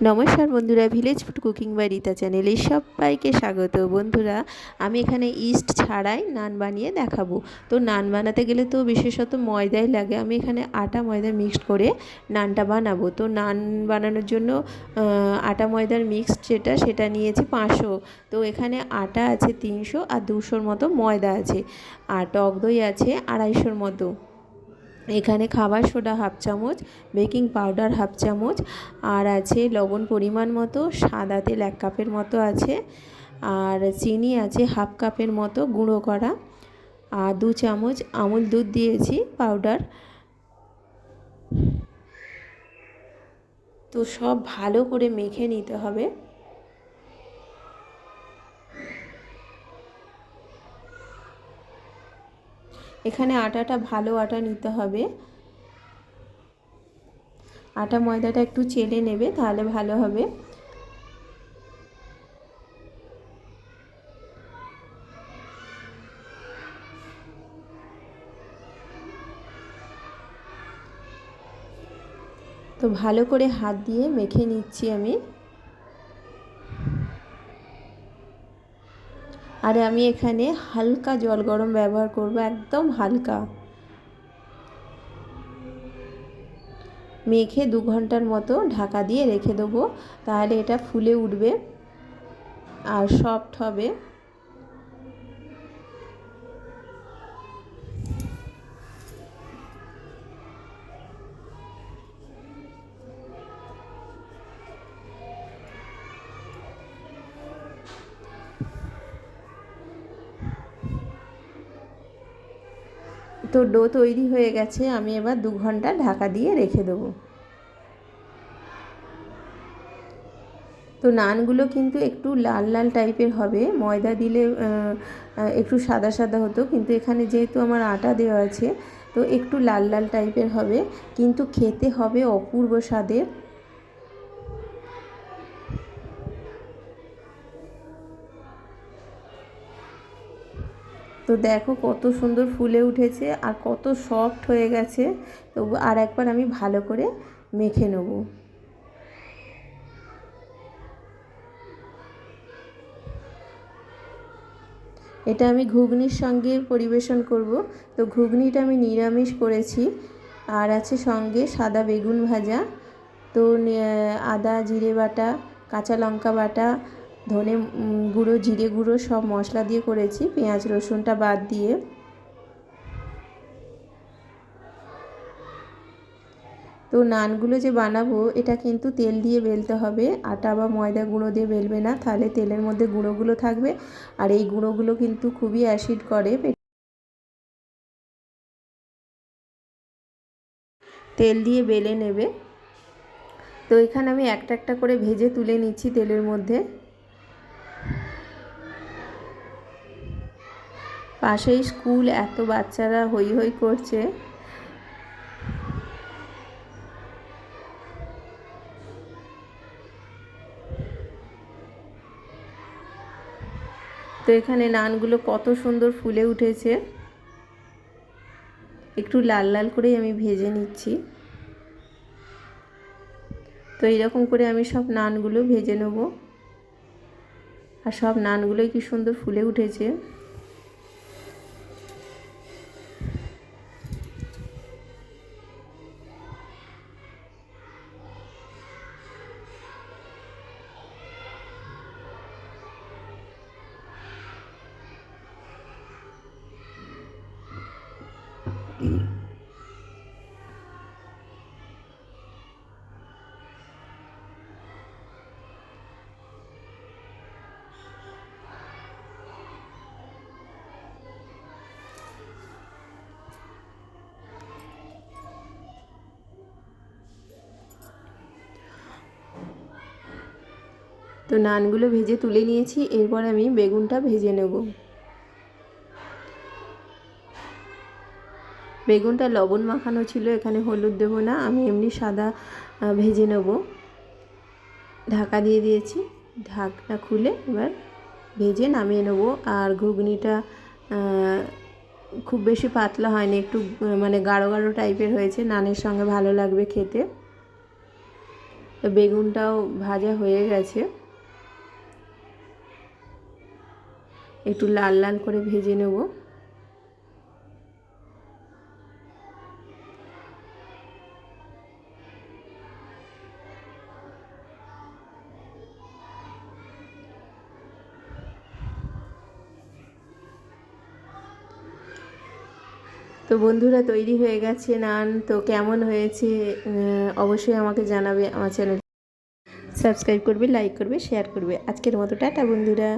নমস্কার বন্ধুরা, village food cooking by Rita চ্যানেলে সবাইকে স্বাগত। বন্ধুরা, আমি এখানে ইস্ট ছাড়াই নান বানিয়ে দেখাবো। তো নান বানাতে গেলে তো বিশেষত ময়দাই লাগে। আমি এখানে আটা ময়দা মিক্সড করে নানটা বানাবো। তো নান বানানোর জন্য আটা ময়দার মিক্সড সেটা নিয়েছি 500। তো এখানে আটা আছে 300 আর 200 মতো ময়দা আছে, আর টক দই আছে 250 মতো। এখানে খাবার সোডা হাফ চামচ, বেকিং পাউডার হাফ চামচ, আর আছে লবণ পরিমাণ মতো, সাদা তেল 1 কাপের মতো আছে, আর চিনি আছে হাফ কাপের মতো গুঁড়ো করা, আর 2 চামচ আমুল দুধ দিয়েছি পাউডার। তো সব ভালো করে মেখে নিতে হবে। এখানে আটাটা ভালো আটা নিতে হবে। আটা ময়দাটা একটু চেলে নেবে, তাহলে ভালো হবে। তো ভালো করে হাত দিয়ে মেখে নিচ্ছি আমি। আর আমি এখানে হালকা জল গরম ব্যবহার করব, একদম হালকা। মেখে 2 ঘন্টার মতো ঢাকা দিয়ে রেখে দেবো, তাহলে এটা ফুলে উঠবে আর সফট হবে। তো ডো তৈরি হয়ে গেছে, আমি এবার 2 ঘন্টা ঢাকা দিয়ে রেখে দেবো। তো নানগুলো কিন্তু একটু লাল লাল টাইপের হবে, ময়দা দিলে একটু সাদা সাদা হতো, কিন্তু এখানে যেহেতু আমার আটা দেওয়া আছে তো একটু লাল লাল টাইপের হবে, কিন্তু খেতে হবে অপূর্ব স্বাদের। তো দেখো কত সুন্দর ফুলে উঠেছে আর কত সফট হয়ে গেছে। তো আর একবার আমি ভালো করে মেখে নেব। এটা আমি ঘুগনির সঙ্গে পরিবেশন করব। তো ঘুগনিটা আমি নিরামিষ করেছি, আর আছে সঙ্গে সাদা বেগুন ভাজা। তো আদা জিরে বাটা, কাঁচা লঙ্কা বাটা, ধনে গুঁড়ো, জিরে গুঁড়ো সব মশলা দিয়ে করেছি, পেঁয়াজ রসুনটা বাদ দিয়ে। তো নানগুলো যে বানাবো এটা কিন্তু তেল দিয়ে বেলতে হবে, আটা বা ময়দা গুঁড়ো দিয়ে বেলবে না, তাহলে তেলের মধ্যে গুঁড়োগুলো থাকবে, আর এই গুঁড়োগুলো কিন্তু খুবই অ্যাসিড করে। তেল দিয়ে বেলে নেবে। তো এখানে আমি একটা একটা করে ভেজে তুলে নিচ্ছি তেলের মধ্যে। পাশেই স্কুল, এত বাচ্চারা হই হই করছে। তো এখানে নানগুলো কত সুন্দর ফুলে উঠেছে, একটু লাল লাল করেই আমি ভেজে নিচ্ছি। তো এইরকম করে আমি সব নানগুলো ভেজে নেব, আর সব নানগুলোই কি সুন্দর ফুলে উঠেছে। তো নানগুলো ভেজে তুলে নিয়েছি, এরপর আমি বেগুনটা ভেজে নেব। বেগুনটা লবণ মাখানো ছিল, এখানে হলুদ দেবো না, আমি এমনি সাদা ভেজে নেব। ঢাকা দিয়ে দিয়েছি, ঢাকনা খুলে এবার ভেজে নামিয়ে নেব। আর ঘুগনিটা খুব বেশি পাতলা হয়নি, একটু মানে গাঢ় গাঢ় টাইপের হয়েছে, নানের সঙ্গে ভালো লাগবে খেতে। তো বেগুনটাও ভাজা হয়ে গেছে, একটু লাল লাল করে ভেজে নেব। তো বন্ধুরা তৈরি হয়ে গেছে নান। তো কেমন হয়েছে অবশ্যই আমাকে জানাবে। আমার চ্যানেল সাবস্ক্রাইব করবে, লাইক করবে, শেয়ার করবে। আজকের মতো টাটা বন্ধুরা।